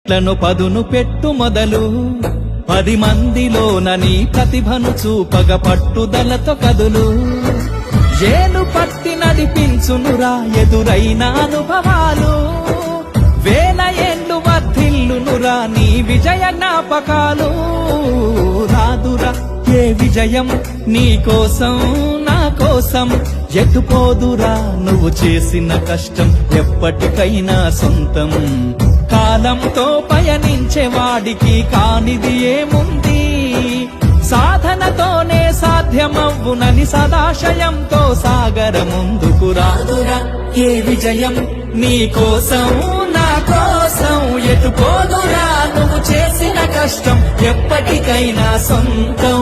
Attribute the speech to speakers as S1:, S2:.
S1: లను పదును పెట్టు మొదలు 10 మందిలోన నీ ప్రతిభను చూపగ పట్టుదలతో కదులు ఏను పట్టి నడిపించునురా ఎదురైన అనుభవాలు వేల ఏండ్లు వర్ధిల్లునురా నీ విజయ జ్ఞాపకాలు రాదురా ఏ విజయం నీ కోసం నా కోసం ఎటుపోదురా నువ్వు చేసిన కష్టం ఎప్పటికైనా సొంతం కాలంతో పయనించే వాడికి కానిది ఏముంది సాధనతోనే సాధ్యమవ్వునని సదాశయంతో సాగర ముందుకు రాదురా ఏ విజయం నీ కోసం నా కోసం ఎటుపోదురా నువ్వు చేసిన కష్టం ఎప్పటికైనా సొంతం